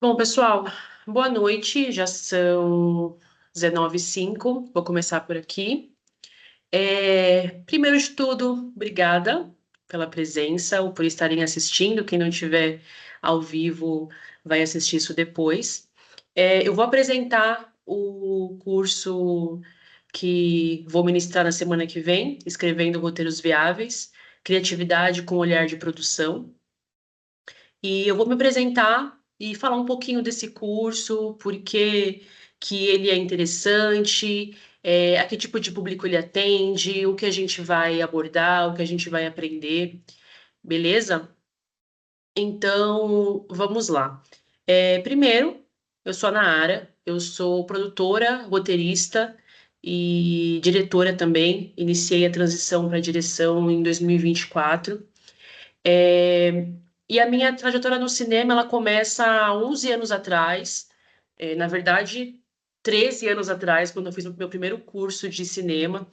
Bom, pessoal, boa noite. Já são 19h05. Vou começar por aqui. Primeiro de tudo, obrigada pela presença ou por estarem assistindo. Quem não estiver ao vivo vai assistir isso depois. Eu vou apresentar o curso que vou ministrar na semana que vem, escrevendo roteiros viáveis, criatividade com olhar de produção. E eu vou me apresentar e falar um pouquinho desse curso, por que ele é interessante, a que tipo de público ele atende, o que a gente vai abordar, o que a gente vai aprender, beleza? Então, vamos lá. Primeiro, eu sou a Naara, eu sou produtora, roteirista e diretora também. Iniciei a transição para direção em 2024. É, e a minha trajetória no cinema, ela começa há 11 anos atrás, na verdade, 13 anos atrás, quando eu fiz o meu primeiro curso de cinema,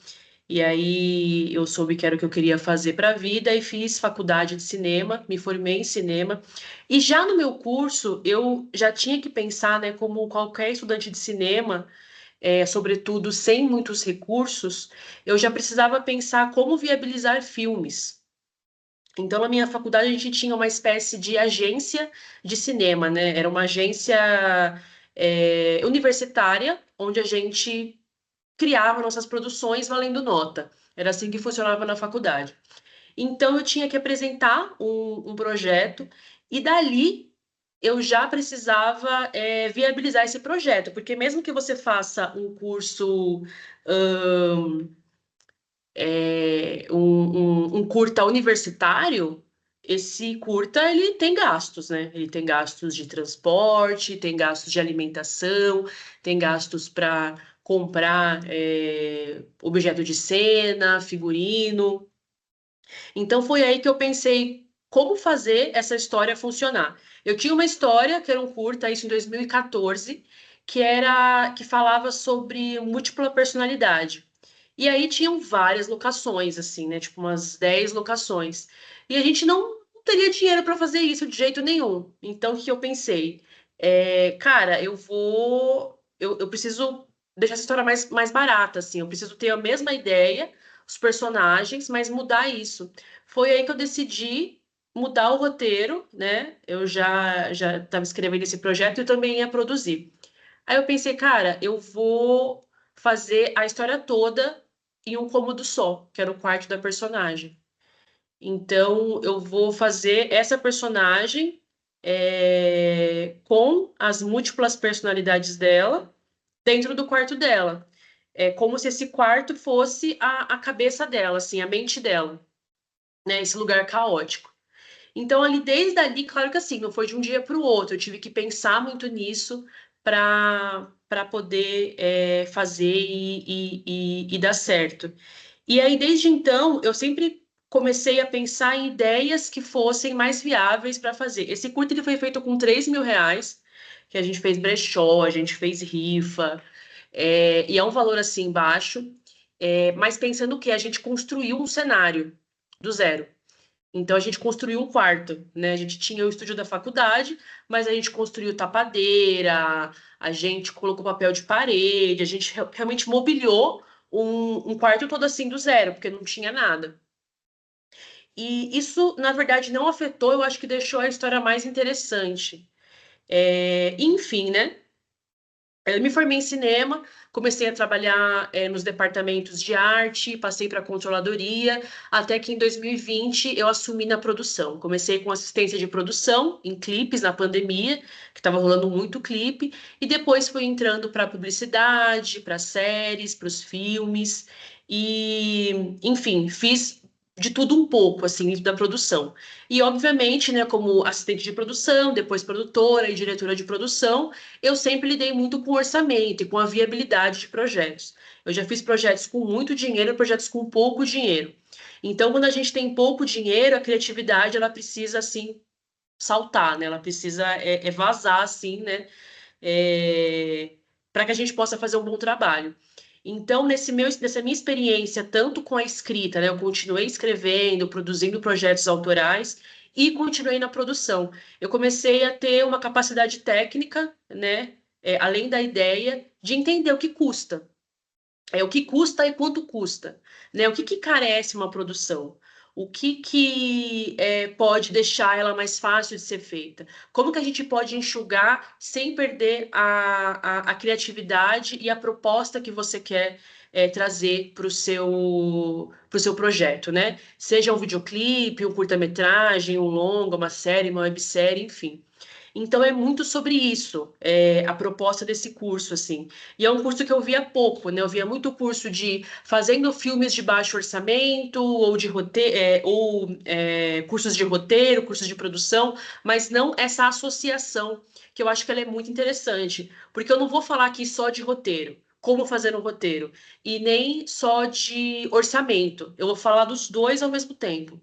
e aí eu soube que era o que eu queria fazer para a vida e fiz faculdade de cinema, me formei em cinema. E já no meu curso, eu já tinha que pensar, né, como qualquer estudante de cinema, sobretudo sem muitos recursos, eu já precisava pensar como viabilizar filmes. Então, na minha faculdade, a gente tinha uma espécie de agência de cinema, né? Era uma agência, universitária, onde a gente criava nossas produções valendo nota. Era assim que funcionava na faculdade. Então, eu tinha que apresentar um projeto, e dali eu já precisava, viabilizar esse projeto, porque mesmo que você faça um curso um curta universitário, esse curta ele tem gastos, né? Ele tem gastos de transporte, tem gastos de alimentação, tem gastos para comprar objeto de cena, figurino. Então foi aí que eu pensei como fazer essa história funcionar. Eu tinha uma história que era um curta, isso em 2014, que falava sobre múltipla personalidade. E aí tinham várias locações, assim, né? Tipo umas 10 locações. E a gente não teria dinheiro para fazer isso de jeito nenhum. Então o que eu pensei? Cara, eu preciso deixar essa história mais barata, assim. Eu preciso ter a mesma ideia, os personagens, mas mudar isso. Foi aí que eu decidi mudar o roteiro, né? Eu já estava escrevendo esse projeto e também ia produzir. Aí eu pensei, cara, eu vou fazer a história toda em um cômodo só, que era o quarto da personagem. Então, eu vou fazer essa personagem com as múltiplas personalidades dela dentro do quarto dela. É como se esse quarto fosse a cabeça dela, assim, a mente dela, né? Esse lugar caótico. Então, ali, desde ali, claro que assim, não foi de um dia para o outro, eu tive que pensar muito nisso para poder fazer e dar certo. E aí, desde então, eu sempre comecei a pensar em ideias que fossem mais viáveis para fazer. Esse curto ele foi feito com R$ 3.000, que a gente fez brechó, a gente fez rifa, e é um valor assim baixo, mas pensando que a gente construiu um cenário do zero. Então a gente construiu um quarto, né? A gente tinha o estúdio da faculdade, mas a gente construiu tapadeira, a gente colocou papel de parede, a gente realmente mobiliou um quarto todo assim do zero, porque não tinha nada. E isso, na verdade, não afetou, eu acho que deixou a história mais interessante. Enfim, né? Eu me formei em cinema, comecei a trabalhar nos departamentos de arte, passei para a controladoria, até que em 2020 eu assumi na produção. Comecei com assistência de produção em clipes na pandemia, que estava rolando muito clipe, e depois fui entrando para publicidade, para séries, para os filmes, e enfim, fiz de tudo um pouco assim da produção. E obviamente, né, como assistente de produção, depois produtora e diretora de produção, eu sempre lidei muito com orçamento e com a viabilidade de projetos. Eu já fiz projetos com muito dinheiro, projetos com pouco dinheiro. Então, quando a gente tem pouco dinheiro, a criatividade ela precisa assim saltar, né? Ela precisa vazar assim, né? Para que a gente possa fazer um bom trabalho. Então, nessa minha experiência, tanto com a escrita, né? Eu continuei escrevendo, produzindo projetos autorais, e continuei na produção. Eu comecei a ter uma capacidade técnica, né, além da ideia, de entender o que custa. O que custa e quanto custa, né? O que carece uma produção? O que pode deixar ela mais fácil de ser feita? Como que a gente pode enxugar sem perder a criatividade e a proposta que você quer trazer para pro seu projeto, né? Seja um videoclipe, um curta-metragem, um longa, uma série, uma websérie, enfim. Então é muito sobre isso, a proposta desse curso, assim. E é um curso que eu via pouco, né? Eu via muito curso de fazendo filmes de baixo orçamento, ou de roteiro, cursos de roteiro, cursos de produção, mas não essa associação, que eu acho que ela é muito interessante. Porque eu não vou falar aqui só de roteiro, como fazer um roteiro, e nem só de orçamento. Eu vou falar dos dois ao mesmo tempo.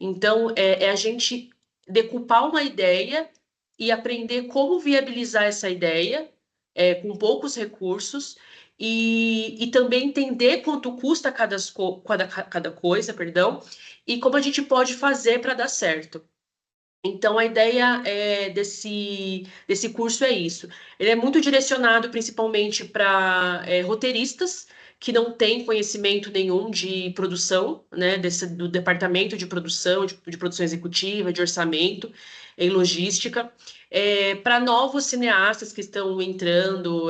Então, é a gente decupar uma ideia e aprender como viabilizar essa ideia com poucos recursos e também entender quanto custa cada coisa, perdão, e como a gente pode fazer para dar certo. Então, a ideia desse curso é isso. Ele é muito direcionado principalmente para roteiristas que não têm conhecimento nenhum de produção, né, do departamento de produção, de produção executiva, de orçamento e logística, para novos cineastas que estão entrando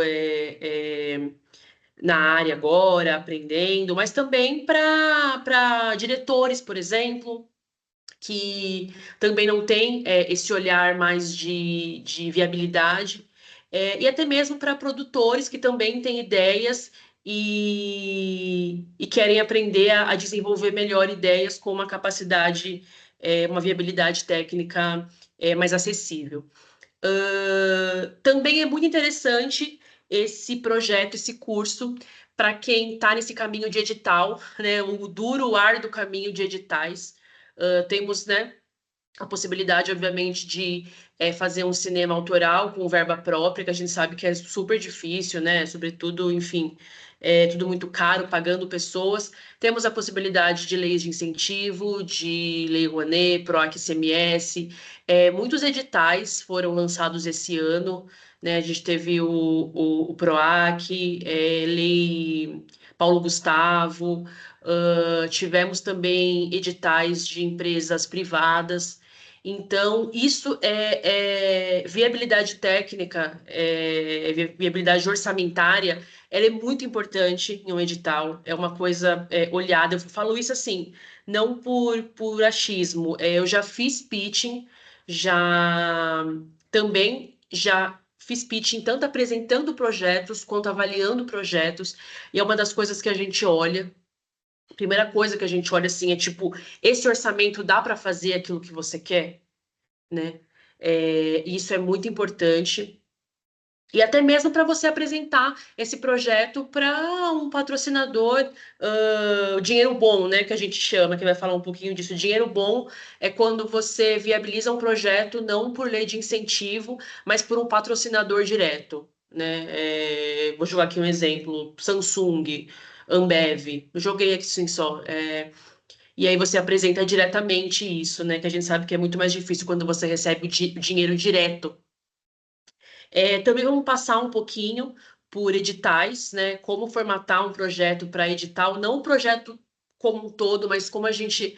na área agora, aprendendo, mas também para diretores, por exemplo, que também não tem esse olhar mais de viabilidade, e até mesmo para produtores que também têm ideias e querem aprender a desenvolver melhor ideias com uma capacidade, uma viabilidade técnica mais acessível. Também é muito interessante esse projeto, esse curso, para quem está nesse caminho de edital, né, o duro, árduo caminho de editais. Temos, né, a possibilidade, obviamente, de fazer um cinema autoral com verba própria, que a gente sabe que é super difícil, né? Sobretudo, enfim, é tudo muito caro, pagando pessoas. Temos a possibilidade de leis de incentivo, de Lei Rouanet, PROAC, ICMS. Muitos editais foram lançados esse ano, né? A gente teve o PROAC, Lei Paulo Gustavo, tivemos também editais de empresas privadas. Então, isso viabilidade técnica, viabilidade orçamentária, ela é muito importante em um edital, é uma coisa olhada. Eu falo isso assim, não por achismo. Eu já fiz pitching, já também já fiz pitching tanto apresentando projetos quanto avaliando projetos, e é uma das coisas que a gente olha. A primeira coisa que a gente olha assim é tipo, esse orçamento dá para fazer aquilo que você quer? Né? Isso é muito importante. E até mesmo para você apresentar esse projeto para um patrocinador, dinheiro bom, né? Que a gente chama, que vai falar um pouquinho disso. Dinheiro bom é quando você viabiliza um projeto não por lei de incentivo, mas por um patrocinador direto, né? Vou jogar aqui um exemplo: Samsung, Ambev. Eu joguei aqui assim só. E aí você apresenta diretamente isso, né? Que a gente sabe que é muito mais difícil quando você recebe o dinheiro direto. Também vamos passar um pouquinho por editais, né? Como formatar um projeto para edital, não o projeto como um todo, mas como a gente,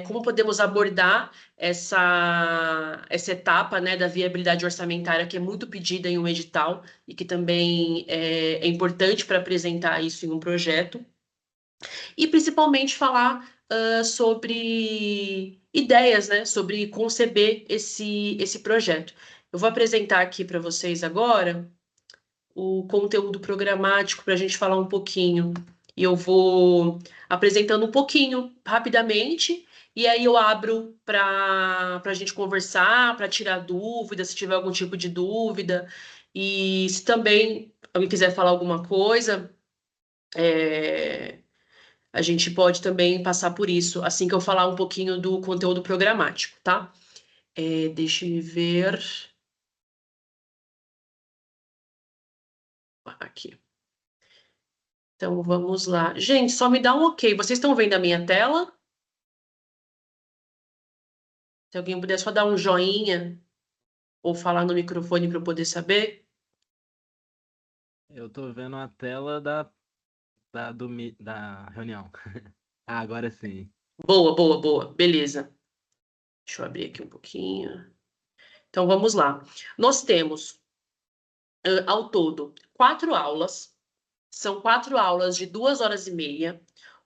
como podemos abordar essa etapa, né, da viabilidade orçamentária, que é muito pedida em um edital e que também é importante para apresentar isso em um projeto. E principalmente falar sobre ideias, né? Sobre conceber esse projeto. Eu vou apresentar aqui para vocês agora o conteúdo programático para a gente falar um pouquinho. E eu vou apresentando um pouquinho, rapidamente, e aí eu abro para a gente conversar, para tirar dúvidas, se tiver algum tipo de dúvida. E se também alguém quiser falar alguma coisa, é, a gente pode também passar por isso, assim que eu falar um pouquinho do conteúdo programático, tá? Deixa eu ver. Aqui. Então, vamos lá. Gente, só me dá um ok. Vocês estão vendo a minha tela? Se alguém puder só dar um joinha ou falar no microfone para eu poder saber. Eu tô vendo a tela da reunião. Ah, agora sim. Boa, boa, boa. Beleza. Deixa eu abrir aqui um pouquinho. Então vamos lá. Nós temos, ao todo, 4 aulas. São 4 aulas de 2 horas e meia,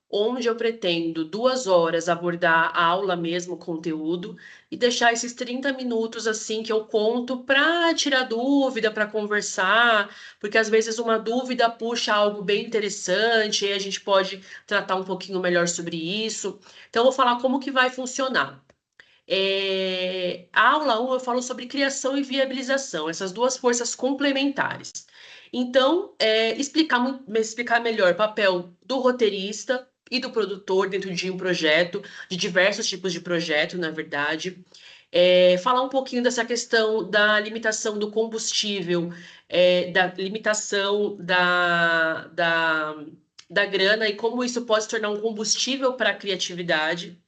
onde eu pretendo 2 horas abordar a aula mesmo, o conteúdo, e deixar esses 30 minutos assim que eu conto para tirar dúvida, para conversar, porque às vezes uma dúvida puxa algo bem interessante, e a gente pode tratar um pouquinho melhor sobre isso. Então, eu vou falar como que vai funcionar. A aula 1 eu falo sobre criação e viabilização, essas duas forças complementares. Então, explicar melhor o papel do roteirista e do produtor dentro de um projeto, de diversos tipos de projeto, na verdade. Falar um pouquinho dessa questão da limitação do combustível, da limitação da grana e como isso pode se tornar um combustível para a criatividade.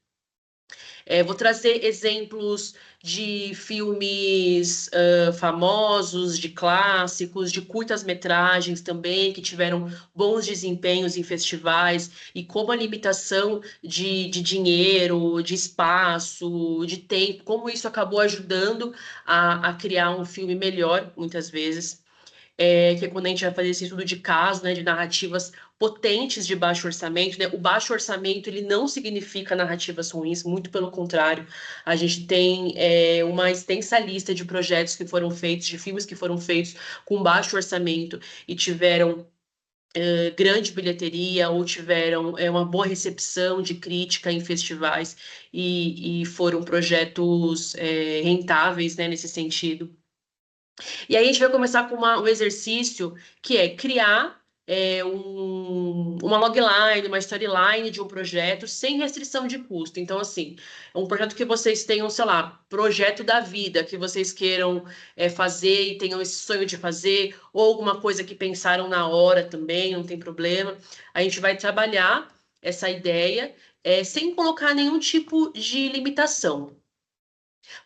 Vou trazer exemplos de filmes famosos, de clássicos, de curtas-metragens também, que tiveram bons desempenhos em festivais, e como a limitação de dinheiro, de espaço, de tempo, como isso acabou ajudando a criar um filme melhor, muitas vezes. Que é quando a gente vai fazer esse estudo de caso, né, de narrativas potentes de baixo orçamento, né? O baixo orçamento ele não significa narrativas ruins, muito pelo contrário. A gente tem uma extensa lista de projetos que foram feitos, de filmes que foram feitos com baixo orçamento e tiveram grande bilheteria ou tiveram uma boa recepção de crítica em festivais e foram projetos rentáveis, né, nesse sentido. E aí a gente vai começar com um exercício que é criar uma logline, uma storyline de um projeto sem restrição de custo. Então, assim, é um projeto que vocês tenham, sei lá, projeto da vida, que vocês queiram fazer e tenham esse sonho de fazer, ou alguma coisa que pensaram na hora também, não tem problema. A gente vai trabalhar essa ideia sem colocar nenhum tipo de limitação.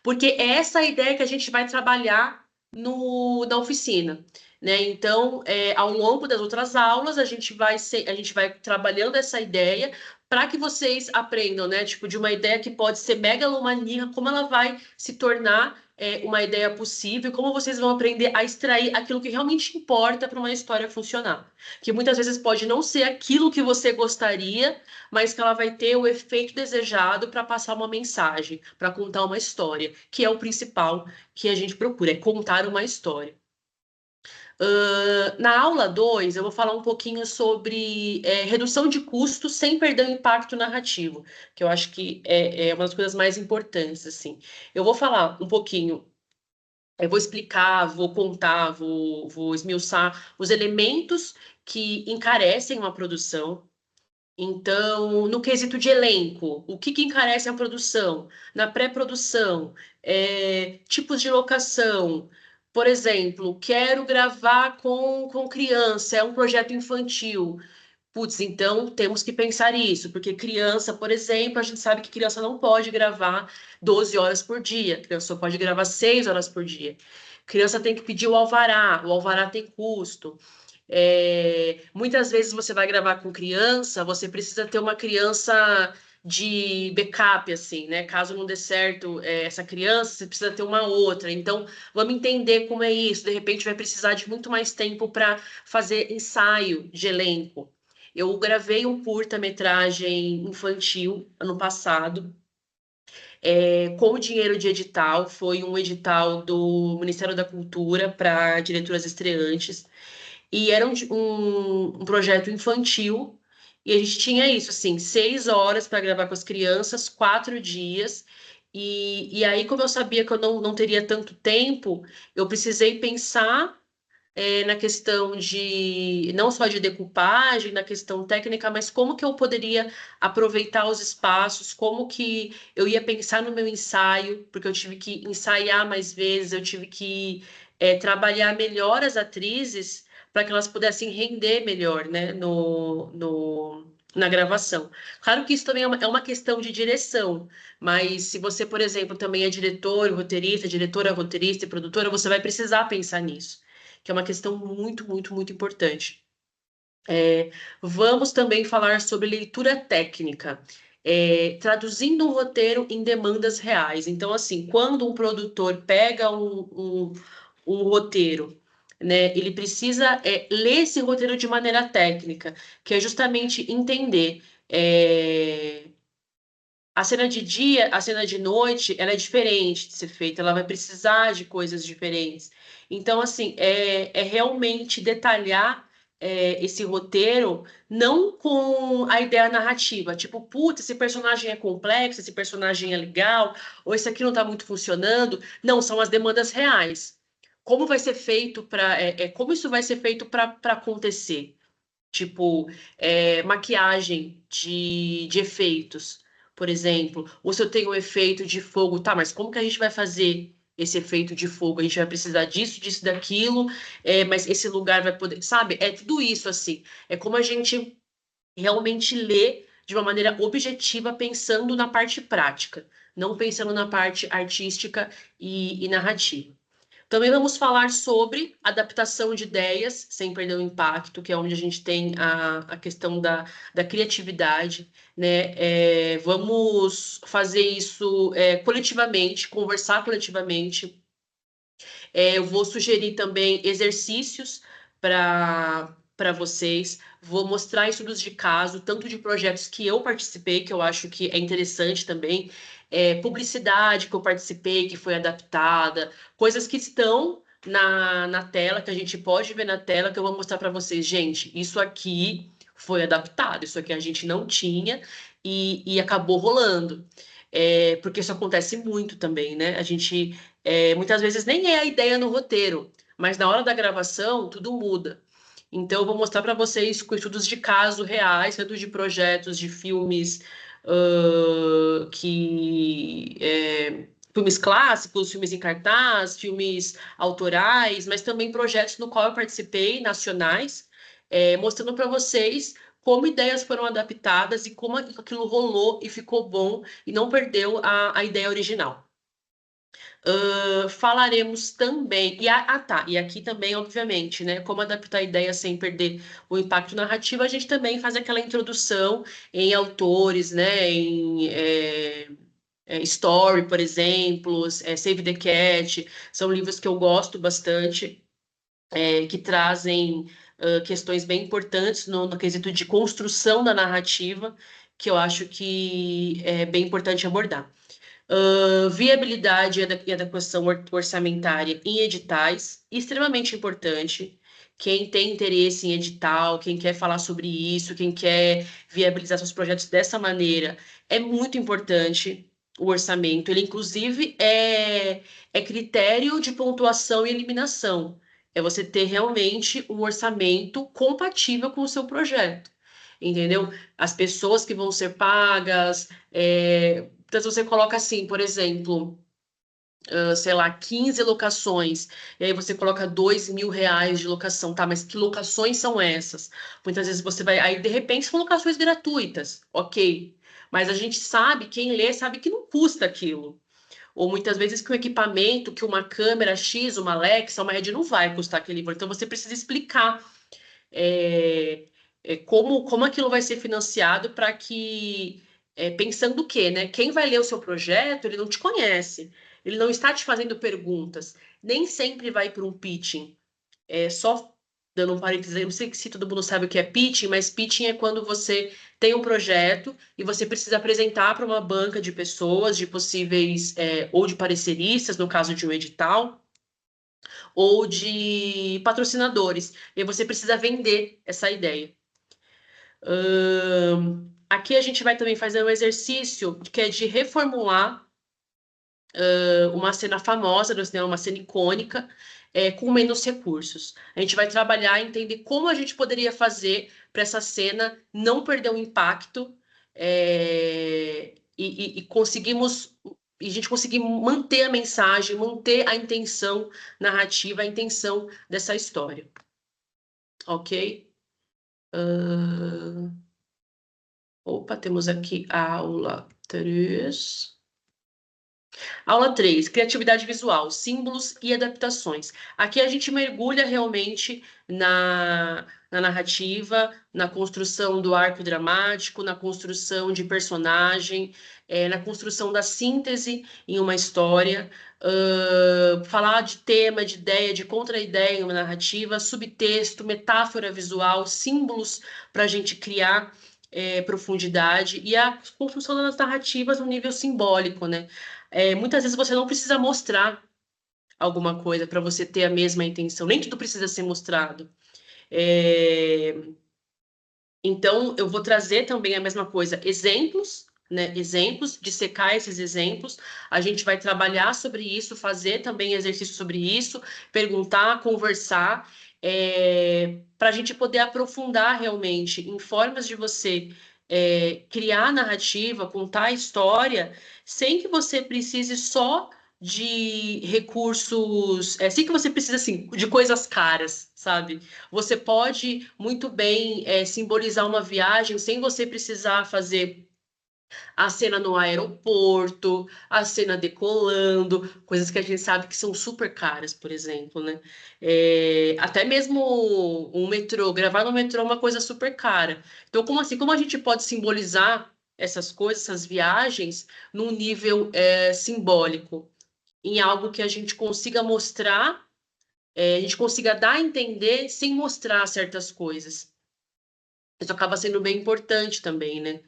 Porque é essa ideia que a gente vai trabalhar na oficina, né? Então, ao longo das outras aulas, a gente vai trabalhando essa ideia para que vocês aprendam, né? Tipo, de uma ideia que pode ser megalomaníaca, como ela vai se tornar uma ideia possível, como vocês vão aprender a extrair aquilo que realmente importa para uma história funcionar. Que muitas vezes pode não ser aquilo que você gostaria, mas que ela vai ter o efeito desejado para passar uma mensagem, para contar uma história, que é o principal que a gente procura, é contar uma história. Na aula 2, eu vou falar um pouquinho sobre redução de custos sem perder o impacto narrativo, que eu acho que é uma das coisas mais importantes, assim. Eu vou falar um pouquinho, eu vou explicar, vou contar, vou esmiuçar os elementos que encarecem uma produção. Então, no quesito de elenco, o que encarece a produção? Na pré-produção, tipos de locação. Por exemplo, quero gravar com criança, é um projeto infantil. Putz, então temos que pensar isso, porque criança, por exemplo, a gente sabe que criança não pode gravar 12 horas por dia, criança só pode gravar 6 horas por dia. Criança tem que pedir o alvará tem custo. Muitas vezes você vai gravar com criança, você precisa ter uma criança de backup, assim, né? Caso não dê certo essa criança, você precisa ter uma outra. Então, vamos entender como é isso. De repente, vai precisar de muito mais tempo para fazer ensaio de elenco. Eu gravei um curta-metragem infantil ano passado, com o dinheiro de edital, foi um edital do Ministério da Cultura para diretoras estreantes. E era um projeto infantil, e a gente tinha isso, assim, 6 horas para gravar com as crianças, 4 dias. E aí, como eu sabia que eu não teria tanto tempo, eu precisei pensar na questão de não só de decupagem, na questão técnica, mas como que eu poderia aproveitar os espaços, como que eu ia pensar no meu ensaio, porque eu tive que ensaiar mais vezes, eu tive que trabalhar melhor as atrizes para que elas pudessem render melhor, né, na gravação. Claro que isso também é uma questão de direção, mas se você, por exemplo, também é diretor, roteirista, diretora, roteirista e produtora, você vai precisar pensar nisso, que é uma questão muito, muito, muito importante. Vamos também falar sobre leitura técnica, traduzindo um roteiro em demandas reais. Então, assim, quando um produtor pega um roteiro, né, ele precisa ler esse roteiro de maneira técnica, que é justamente entender. A cena de dia, a cena de noite, ela é diferente de ser feita, ela vai precisar de coisas diferentes. Então, assim, é realmente detalhar esse roteiro, não com a ideia narrativa, tipo, putz, esse personagem é complexo, esse personagem é legal, ou esse aqui não está muito funcionando. Não, são as demandas reais. Como vai ser feito para. Como isso vai ser feito para acontecer? Tipo, maquiagem de efeitos, por exemplo. Ou se eu tenho um efeito de fogo, tá, mas como que a gente vai fazer esse efeito de fogo? A gente vai precisar disso, disso, daquilo, mas esse lugar vai poder, sabe? É tudo isso, assim. É como a gente realmente lê de uma maneira objetiva, pensando na parte prática, não pensando na parte artística e narrativa. Também vamos falar sobre adaptação de ideias, sem perder o impacto, que é onde a gente tem a questão da criatividade, né? Vamos fazer isso coletivamente, conversar coletivamente. Eu vou sugerir também exercícios para vocês. Vou mostrar estudos de caso, tanto de projetos que eu participei, que eu acho que é interessante também, publicidade que eu participei, que foi adaptada, coisas que estão na tela, que a gente pode ver na tela, que eu vou mostrar para vocês. Gente, isso aqui foi adaptado, isso aqui a gente não tinha e acabou rolando. Porque isso acontece muito também, né? A gente muitas vezes nem é a ideia no roteiro, mas na hora da gravação tudo muda. Então, eu vou mostrar para vocês com estudos de caso reais, tanto de projetos, de filmes filmes clássicos, filmes em cartaz, filmes autorais, mas também projetos no qual eu participei, nacionais, mostrando para vocês como ideias foram adaptadas e como aquilo rolou e ficou bom e não perdeu a ideia original. Falaremos também, tá, e aqui também, obviamente, né, como adaptar a ideia sem perder o impacto narrativo, a gente também faz aquela introdução em autores, né, Story, por exemplo, Save the Cat, são livros que eu gosto bastante, que trazem questões bem importantes no quesito de construção da narrativa, que eu acho que é bem importante abordar. Viabilidade e adequação orçamentária em editais, extremamente importante. Quem tem interesse em edital, quem quer falar sobre isso, quem quer viabilizar seus projetos dessa maneira, é muito importante o orçamento. Ele, inclusive, é critério de pontuação e eliminação. É você ter realmente um orçamento compatível com o seu projeto. Entendeu? As pessoas que vão ser pagas, então, se você coloca assim, por exemplo, sei lá, 15 locações, e aí você coloca R$ 2.000 de locação, tá? Mas que locações são essas? Muitas vezes você vai. Aí, de repente, são locações gratuitas, ok. Mas a gente sabe, quem lê sabe que não custa aquilo. Ou muitas vezes que um equipamento, que uma câmera X, uma Alexa, uma rede não vai custar aquele valor. Então você precisa explicar como aquilo vai ser financiado para que, pensando o quê, né? Quem vai ler o seu projeto, ele não te conhece, ele não está te fazendo perguntas, nem sempre vai para um pitching. Só dando um parênteses, eu não sei se todo mundo sabe o que é pitching, mas pitching é quando você tem um projeto e você precisa apresentar para uma banca de pessoas, de possíveis, ou de pareceristas, no caso de um edital, ou de patrocinadores. E aí você precisa vender essa ideia. Aqui a gente vai também fazer um exercício que é de reformular uma cena famosa do cinema, uma cena icônica, com menos recursos. A gente vai trabalhar e entender como a gente poderia fazer para essa cena não perder o impacto e conseguimos. E a gente conseguir manter a mensagem, manter a intenção narrativa, a intenção dessa história. Ok? Opa, temos aqui a aula 3. Aula 3, criatividade visual, símbolos e adaptações. Aqui a gente mergulha realmente na narrativa, na construção do arco dramático, na construção de personagem, na construção da síntese em uma história, falar de tema, de ideia, de contra-ideia em uma narrativa, subtexto, metáfora visual, símbolos para a gente criar profundidade e a construção das narrativas no nível simbólico, né? Muitas vezes você não precisa mostrar alguma coisa para você ter a mesma intenção, nem tudo precisa ser mostrado. É, Então, eu vou trazer também a mesma coisa, exemplos, né? Exemplos, dissecar esses exemplos. A gente vai trabalhar sobre isso, fazer também exercício sobre isso, perguntar, conversar, para a gente poder aprofundar realmente em formas de você criar narrativa, contar a história, sem que você precise só de recursos, sem que você precise assim, de coisas caras, sabe? Você pode muito bem simbolizar uma viagem sem você precisar fazer a cena no aeroporto, a cena decolando, coisas que a gente sabe que são super caras, por exemplo, né? Até mesmo um metrô, gravar no metrô é uma coisa super cara. Então, como assim? Como a gente pode simbolizar essas coisas, essas viagens, num nível simbólico, em algo que a gente consiga mostrar, a gente consiga dar a entender sem mostrar certas coisas. Isso acaba sendo bem importante também, né?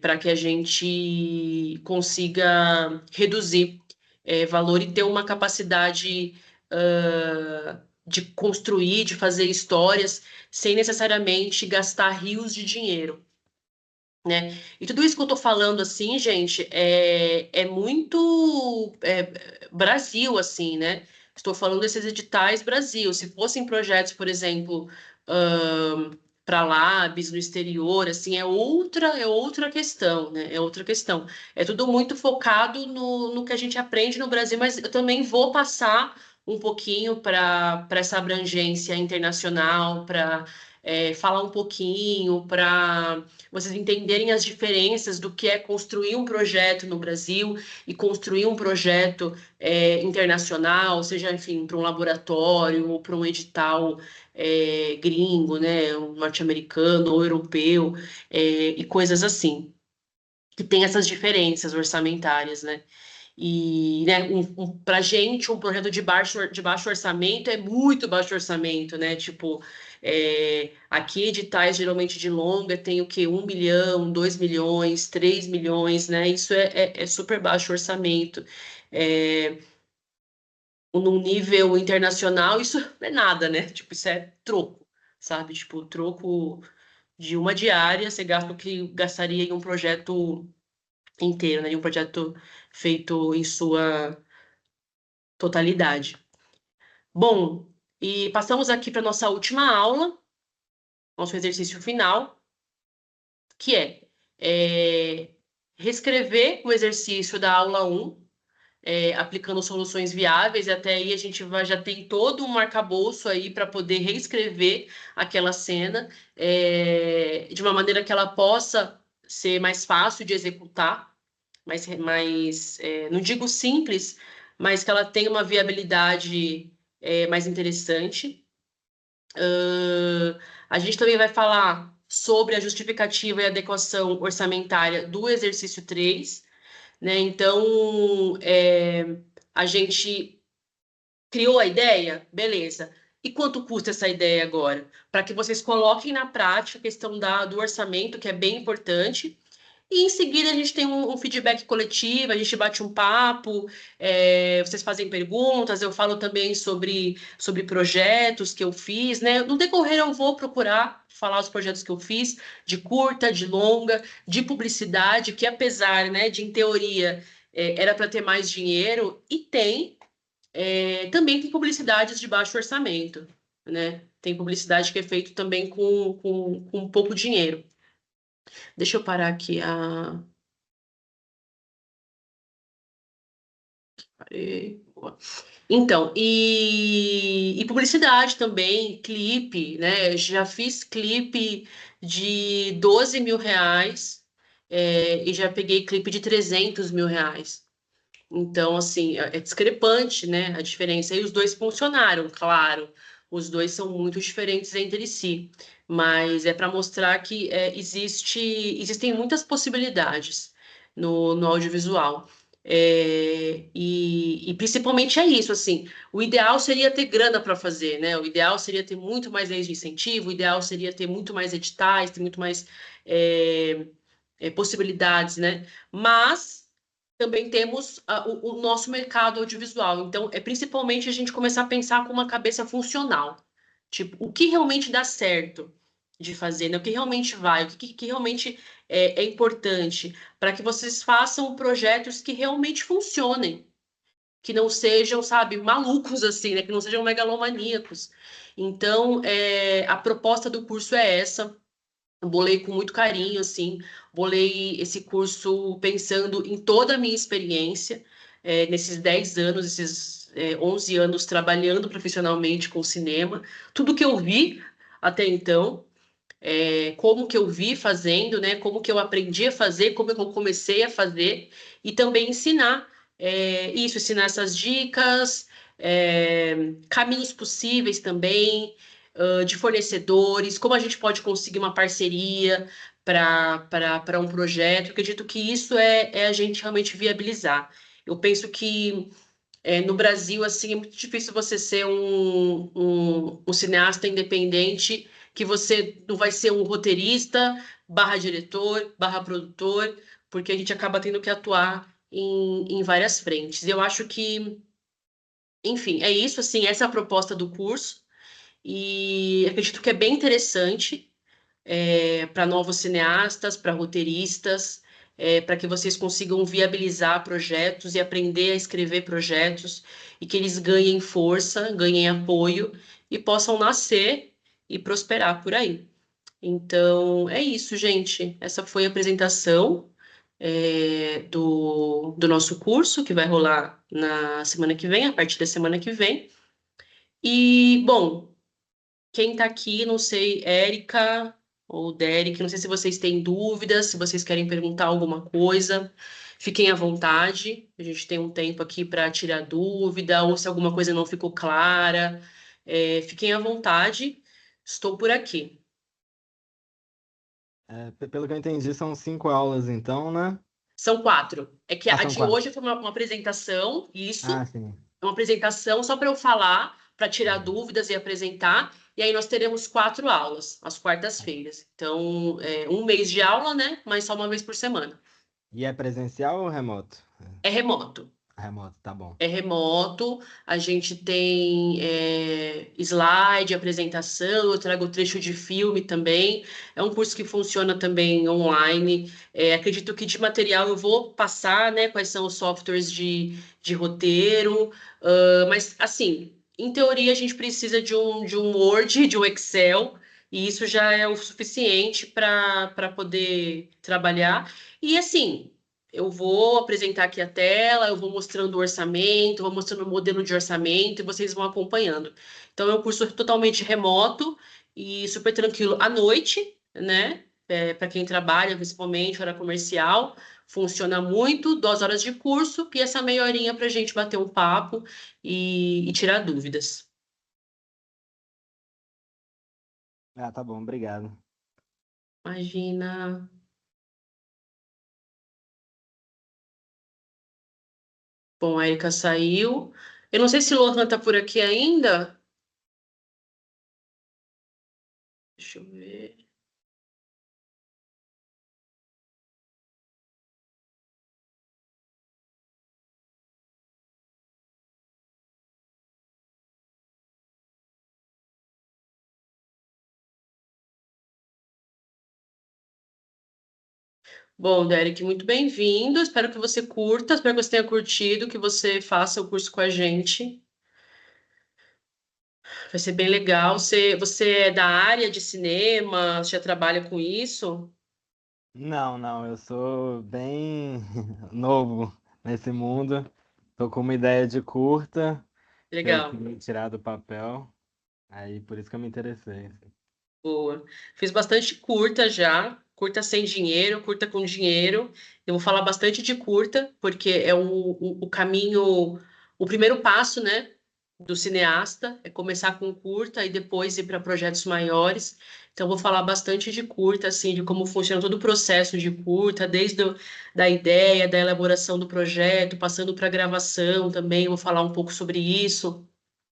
Para que a gente consiga reduzir valor e ter uma capacidade de construir, de fazer histórias, sem necessariamente gastar rios de dinheiro, né? E tudo isso que eu tô falando, assim, gente, é muito Brasil, assim, né? Estou falando desses editais Brasil. Se fossem projetos, por exemplo, para labs no exterior, assim, é outra questão, né? É outra questão. É tudo muito focado no que a gente aprende no Brasil, mas eu também vou passar um pouquinho para essa abrangência internacional, para falar um pouquinho, para vocês entenderem as diferenças do que é construir um projeto no Brasil e construir um projeto internacional, seja, enfim, para um laboratório ou para um edital gringo, né, um norte-americano ou europeu, e coisas assim, que tem essas diferenças orçamentárias, né? E, né, pra gente, um projeto de baixo orçamento é muito baixo orçamento, né? Tipo, aqui editais geralmente de longa tem o quê? 1 milhão, 2 milhões, 3 milhões, né? Isso é super baixo orçamento. É, num nível internacional, isso não é nada, né? Tipo, isso é troco, sabe? Tipo, troco de uma diária, você gasta o que gastaria em um projeto inteiro, né? Em um projeto feito em sua totalidade. Bom, e passamos aqui para nossa última aula, nosso exercício final, que é reescrever o exercício da aula 1, aplicando soluções viáveis, e até aí a gente já tem todo um arcabouço aí para poder reescrever aquela cena de uma maneira que ela possa ser mais fácil de executar, não digo simples, mas que ela tenha uma viabilidade mais interessante. A gente também vai falar sobre a justificativa e adequação orçamentária do exercício 3, né? Então, a gente criou a ideia, beleza. E quanto custa essa ideia agora? Para que vocês coloquem na prática a questão do orçamento, que é bem importante, e em seguida a gente tem um feedback coletivo, a gente bate um papo, vocês fazem perguntas, eu falo também sobre projetos que eu fiz, né? No decorrer eu vou procurar falar os projetos que eu fiz, de curta, de longa, de publicidade, que apesar, né, de em teoria era para ter mais dinheiro, e também tem publicidades de baixo orçamento, né? Tem publicidade que é feito também com pouco dinheiro. Deixa eu parar aqui Parei. Boa. Então, e publicidade também, clipe, né? Já fiz clipe de 12 mil reais, e já peguei clipe de 300 mil reais. Então, assim, é discrepante, né, a diferença. E os dois funcionaram, claro. Os dois são muito diferentes entre si, mas é para mostrar que existem muitas possibilidades no audiovisual. E principalmente é isso, assim, o ideal seria ter grana para fazer, né? O ideal seria ter muito mais leis de incentivo, o ideal seria ter muito mais editais, ter muito mais é, possibilidades, né? Mas também temos o nosso mercado audiovisual. Então, é principalmente a gente começar a pensar com uma cabeça funcional. Tipo, o que realmente dá certo de fazer, né? O que realmente vai, o que realmente é importante para que vocês façam projetos que realmente funcionem, que não sejam, sabe, malucos assim, né? Que não sejam megalomaníacos. Então, a proposta do curso é essa. Eu bolei com muito carinho, assim, bolei esse curso pensando em toda a minha experiência, nesses 10 anos, esses 11 anos trabalhando profissionalmente com cinema, tudo que eu vi até então, como que eu vi fazendo, né, como que eu aprendi a fazer, como eu comecei a fazer, e também ensinar ensinar essas dicas, caminhos possíveis também, de fornecedores, como a gente pode conseguir uma parceria para um projeto. Eu acredito que isso é a gente realmente viabilizar. Eu penso que no Brasil, assim, é muito difícil você ser um cineasta independente, que você não vai ser um roteirista, barra diretor, barra produtor, porque a gente acaba tendo que atuar em várias frentes. Eu acho que, enfim, é isso, assim, essa é a proposta do curso, e acredito que é bem interessante para novos cineastas, para roteiristas, para que vocês consigam viabilizar projetos e aprender a escrever projetos e que eles ganhem força, ganhem apoio e possam nascer e prosperar por aí. Então, é isso, gente. Essa foi a apresentação do nosso curso, que vai rolar na semana que vem, a partir da semana que vem. E, bom, quem tá aqui, não sei, Érica ou Derek, não sei se vocês têm dúvidas, se vocês querem perguntar alguma coisa, fiquem à vontade. A gente tem um tempo aqui para tirar dúvida, ou se alguma coisa não ficou clara, fiquem à vontade. Estou por aqui. Pelo que eu entendi, são 5 aulas, então, né? São 4. É que Ah, a são de 4. hoje foi uma apresentação, Ah, isso, sim. é uma apresentação só para eu falar, para tirar Uhum. dúvidas e apresentar. E aí nós teremos 4 aulas, às quartas-feiras. Então, um mês de aula, né? Mas só uma vez por semana. E é presencial ou remoto? É remoto. Remoto, tá bom. É remoto, a gente tem slide, apresentação, eu trago trecho de filme também. É um curso que funciona também online. Acredito que de material eu vou passar, né, quais são os softwares de roteiro, mas assim, em teoria a gente precisa de um Word, de um Excel, e isso já é o suficiente para poder trabalhar. E assim. Eu vou apresentar aqui a tela, eu vou mostrando o orçamento, vou mostrando o modelo de orçamento e vocês vão acompanhando. Então, é um curso totalmente remoto e super tranquilo à noite, né? Para quem trabalha, principalmente, hora comercial, funciona muito, 2 horas de curso e essa meia horinha para a gente bater um papo e tirar dúvidas. Ah, tá bom, obrigado. Imagina. Bom, a Erika saiu. Eu não sei se o Lohan tá por aqui ainda. Deixa eu ver. Bom, Derek, muito bem-vindo. Espero que você curta, espero que você tenha curtido, que você faça o curso com a gente. Vai ser bem legal. Você é da área de cinema? Você já trabalha com isso? Não, não, eu sou bem novo nesse mundo. tô com uma ideia de curta que eu Legal. queria tirar do papel. Aí por isso que eu me interessei, assim. Boa. Fiz bastante curta já, curta sem dinheiro, curta com dinheiro. Eu vou falar bastante de curta, porque é o caminho, o primeiro passo, né, do cineasta, é começar com curta e depois ir para projetos maiores. Então, eu vou falar bastante de curta, assim, de como funciona todo o processo de curta, da ideia, da elaboração do projeto, passando para a gravação também. Vou falar um pouco sobre isso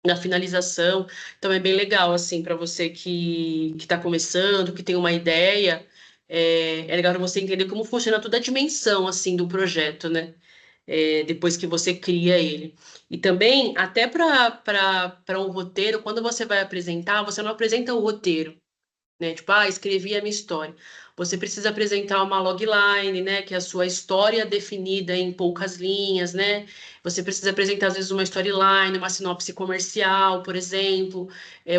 na finalização. Então é bem legal assim para você que está começando, que tem uma ideia, é legal você entender como funciona toda a dimensão assim do projeto, né? Depois que você cria ele. E também, até para um roteiro, quando você vai apresentar, você não apresenta o roteiro, né? Tipo, escrevi a minha história. Você precisa apresentar uma logline, né? Que é a sua história definida em poucas linhas, né? Você precisa apresentar, às vezes, uma storyline, uma sinopse comercial, por exemplo,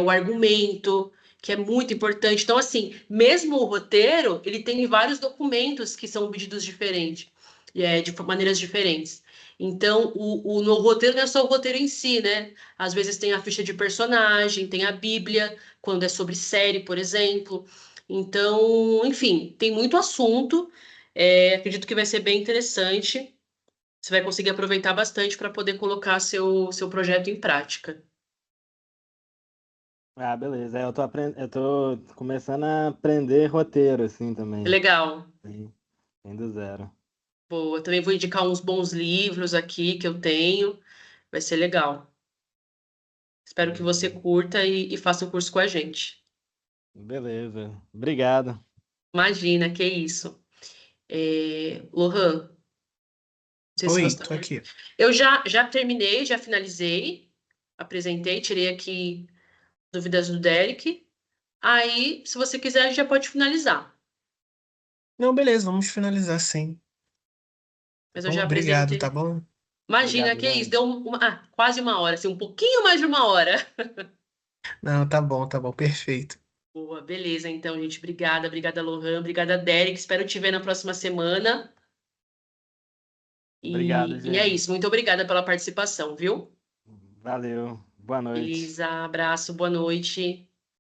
o argumento, que é muito importante. Então, assim, mesmo o roteiro, ele tem vários documentos que são pedidos diferentes, de maneiras diferentes. Então, no roteiro não é só o roteiro em si, né? Às vezes tem a ficha de personagem, tem a Bíblia, quando é sobre série, por exemplo. Então, enfim, tem muito assunto. Acredito que vai ser bem interessante. Você vai conseguir aproveitar bastante para poder colocar seu projeto em prática. Ah, beleza. Eu tô começando a aprender roteiro, assim, É também. legal. Sim, vem do zero. Boa. Também vou indicar uns bons livros aqui que eu tenho. Vai ser legal. Espero que você curta e faça o curso com a gente. Beleza. Obrigado. Imagina, que isso. Lohan, não sei se você Oi, está tô me... aqui. Eu já terminei, já finalizei, apresentei, tirei aqui dúvidas do Derek. Aí, se você quiser, a gente já pode finalizar. Não, beleza, vamos finalizar sim. Mas eu Bom, já obrigado, tá apresentei. bom? Imagina, Obrigado, que isso, gente. deu quase uma hora, assim, um pouquinho mais de uma hora. Não, tá bom, perfeito. Boa, beleza, então, gente. Obrigada, obrigada, Lohan, obrigada, Derek. Espero te ver na próxima semana. Obrigado, E é gente. isso. Muito obrigada pela participação, viu? Valeu. Boa noite. Beleza, abraço, boa noite.